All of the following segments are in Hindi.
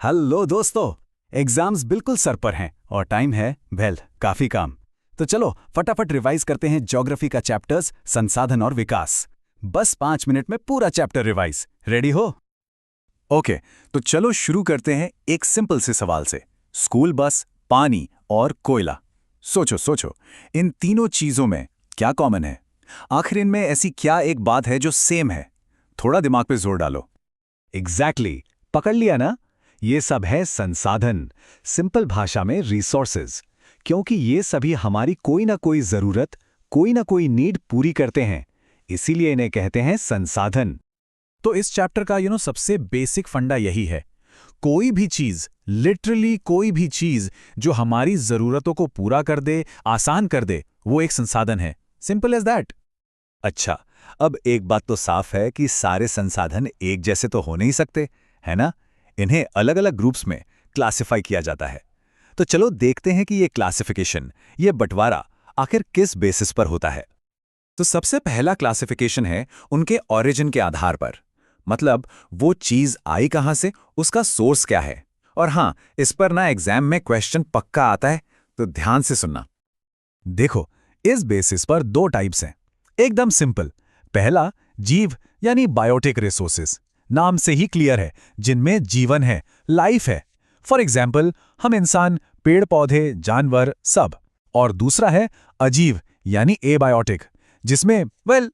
हेलो दोस्तों। एग्जाम्स बिल्कुल सर पर हैं और टाइम है काफी काम। तो चलो फटाफट रिवाइज करते हैं ज्योग्राफी का चैप्टर्स संसाधन और विकास। बस 5 मिनट में पूरा चैप्टर रिवाइज। रेडी हो? ओके, तो चलो शुरू करते हैं एक सिंपल से सवाल से। स्कूल बस, पानी और कोयला। सोचो सोचो, इन तीनों चीजों में क्या कॉमन है? आखिर इनमें ऐसी क्या एक बात है जो सेम है? थोड़ा दिमाग पे जोर डालो। एग्जैक्टली, पकड़ लिया ना? ये सब है संसाधन, सिंपल भाषा में रिसोर्सेज। क्योंकि ये सभी हमारी कोई ना कोई जरूरत, कोई ना कोई नीड पूरी करते हैं, इसीलिए इन्हें कहते हैं संसाधन। तो इस चैप्टर का सबसे बेसिक फंडा यही है। कोई भी चीज, लिटरली कोई भी चीज जो हमारी जरूरतों को पूरा कर दे, आसान कर दे, वो एक संसाधन है। Simple as that. अच्छा, अब एक बात तो साफ है कि सारे संसाधन एक जैसे तो हो नहीं सकते, है ना? इन्हें अलग अलग ग्रुप्स में क्लासिफाई किया जाता है। तो चलो देखते हैं कि ये क्लासिफिकेशन, ये बंटवारा आखिर किस बेसिस पर होता है। तो सबसे पहला क्लासिफिकेशन है उनके ओरिजिन के आधार पर। मतलब वो चीज आई कहां से, उसका सोर्स क्या है। और हां, इस पर ना एग्जाम में क्वेश्चन पक्का आता है, तो ध्यान से सुनना। देखो, इस बेसिस पर दो टाइप्स हैं। एकदम सिंपल। पहला, जीव यानी बायोटिक रिसोर्सेज। नाम से ही क्लियर है, जिनमें जीवन है, लाइफ है। फॉर एग्जाम्पल, हम इंसान, पेड़ पौधे, जानवर, सब। और दूसरा है अजीव यानी एबायोटिक, जिसमें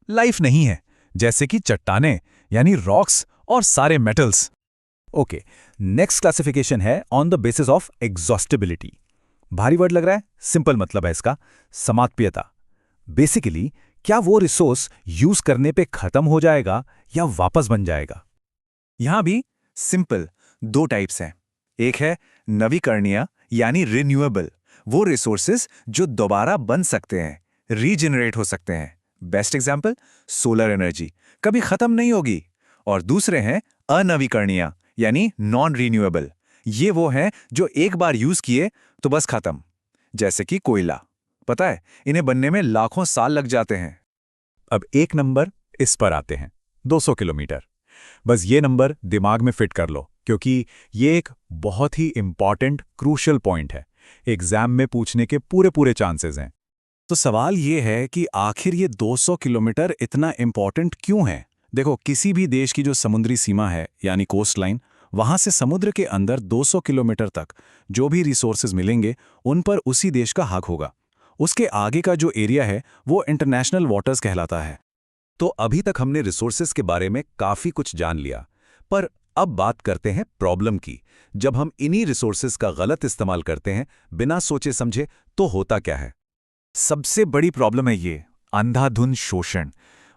लाइफ नहीं है, जैसे कि चट्टानें यानी रॉक्स और सारे मेटल्स। ओके, नेक्स्ट क्लासिफिकेशन है on the basis of exhaustibility. भारी वर्ड लग रहा है? सिंपल मतलब है इसका समाप्यता। बेसिकली, क्या वो रिसोर्स यूज करने पे खत्म हो जाएगा या वापस बन जाएगा। यहां भी सिंपल दो टाइप्स हैं। एक है नवीकरणीय यानी रिन्यूएबल, वो रिसोर्सेज जो दोबारा बन सकते हैं, रीजनरेट हो सकते हैं। बेस्ट एग्जांपल सोलर एनर्जी, कभी खत्म नहीं होगी। और दूसरे हैं अनवीकरणीय यानी नॉन रिन्यूएबल। ये वो हैं जो एक बार यूज किए तो बस खत्म, जैसे कि कोयला। पता है, इन्हें बनने में लाखों साल लग जाते हैं। अब एक नंबर इस पर आते हैं, 200 किलोमीटर। बस ये नंबर दिमाग में फिट कर लो, क्योंकि ये एक बहुत ही इंपॉर्टेंट क्रूशियल पॉइंट है। एग्जाम में पूछने के पूरे पूरे चांसेस हैं। तो सवाल ये है कि आखिर ये 200 किलोमीटर इतना इंपॉर्टेंट क्यों है? देखो, किसी भी देश की जो समुद्री सीमा है यानी कोस्ट लाइन, वहां से समुद्र के अंदर 200 किलोमीटर तक जो भी रिसोर्सेज मिलेंगे, उन पर उसी देश का हक होगा। उसके आगे का जो एरिया है वो इंटरनेशनल वाटर्स कहलाता है। तो अभी तक हमने रिसोर्सेज के बारे में काफी कुछ जान लिया, पर अब बात करते हैं प्रॉब्लम की। जब हम इन्हीं रिसोर्सेज का गलत इस्तेमाल करते हैं, बिना सोचे समझे, तो होता क्या है? सबसे बड़ी प्रॉब्लम है ये अंधाधुंध शोषण,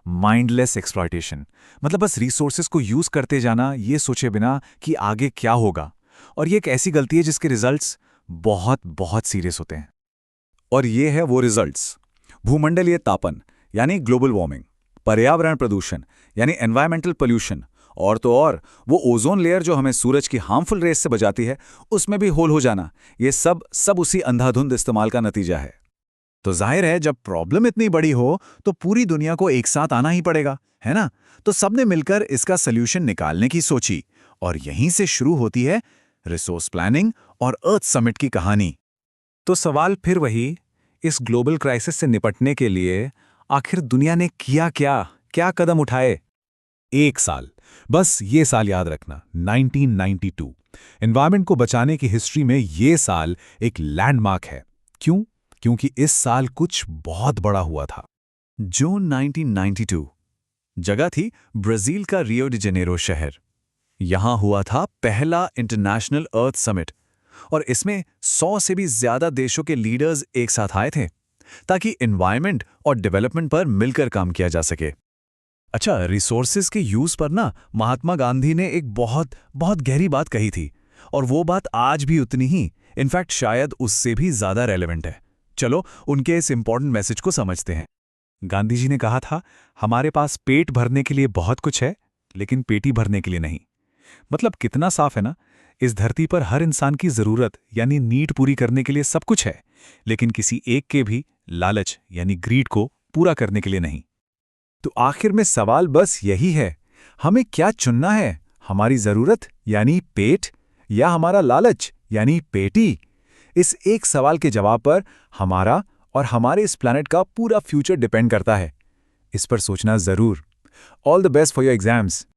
माइंडलेस एक्सप्लॉयटेशन। मतलब बस रिसोर्सेज को यूज करते जाना, ये सोचे बिना कि आगे क्या होगा। और ये एक ऐसी गलती है जिसके रिजल्ट्स बहुत बहुत सीरियस होते हैं। और ये है वो रिजल्ट्स। भूमंडलीय तापन यानी ग्लोबल वार्मिंग, पर्यावरण प्रदूषण यानी एनवायरमेंटल पोल्यूशन, और तो और वो ओजोन लेयर जो हमें सूरज की हार्मफुल रेस से बचाती है, उसमें भी होल हो जाना। ये सब उसी अंधाधुंध इस्तेमाल का नतीजा है। तो जाहिर है, जब प्रॉब्लम इतनी बड़ी हो तो पूरी दुनिया को एक साथ आना ही पड़ेगा, है ना? तो सबने मिलकर इसका सल्यूशन निकालने की सोची, और यहीं से शुरू होती है रिसोर्स प्लानिंग और अर्थ समिट की कहानी। तो सवाल फिर वही, इस ग्लोबल क्राइसिस से निपटने के लिए आखिर दुनिया ने किया क्या, क्या कदम उठाए? एक साल, बस ये साल याद रखना, 1992। एनवायरनमेंट को बचाने की हिस्ट्री में ये साल एक लैंडमार्क है। क्यों? क्योंकि इस साल कुछ बहुत बड़ा हुआ था। जून 1992, जगह थी ब्राजील का रियो डी जेनेरो शहर। यहां हुआ था पहला इंटरनेशनल अर्थ समिट, और इसमें 100 से भी ज्यादा देशों के लीडर्स एक साथ आए थे, ताकि एनवायरनमेंट और डेवलपमेंट पर मिलकर काम किया जा सके। अच्छा, रिसोर्सेज के यूज पर ना महात्मा गांधी ने एक बहुत बहुत गहरी बात कही थी, और वो बात आज भी उतनी ही, इनफैक्ट शायद उससे भी ज्यादा रेलेवेंट है। चलो उनके इस इंपॉर्टेंट मैसेज को समझते हैं। गांधी जी ने कहा था, हमारे पास पेट भरने के लिए बहुत कुछ है, लेकिन पेटी भरने के लिए नहीं। मतलब कितना साफ है ना? इस धरती पर हर इंसान की जरूरत यानी नीड पूरी करने के लिए सब कुछ है, लेकिन किसी एक के भी लालच यानी ग्रीड को पूरा करने के लिए नहीं। तो आखिर में सवाल बस यही है, हमें क्या चुनना है? हमारी जरूरत यानी पेट या हमारा लालच यानी पेटी? इस एक सवाल के जवाब पर हमारा और हमारे इस प्लैनेट का पूरा फ्यूचर डिपेंड करता है। इस पर सोचना जरूर। All the best for your exams.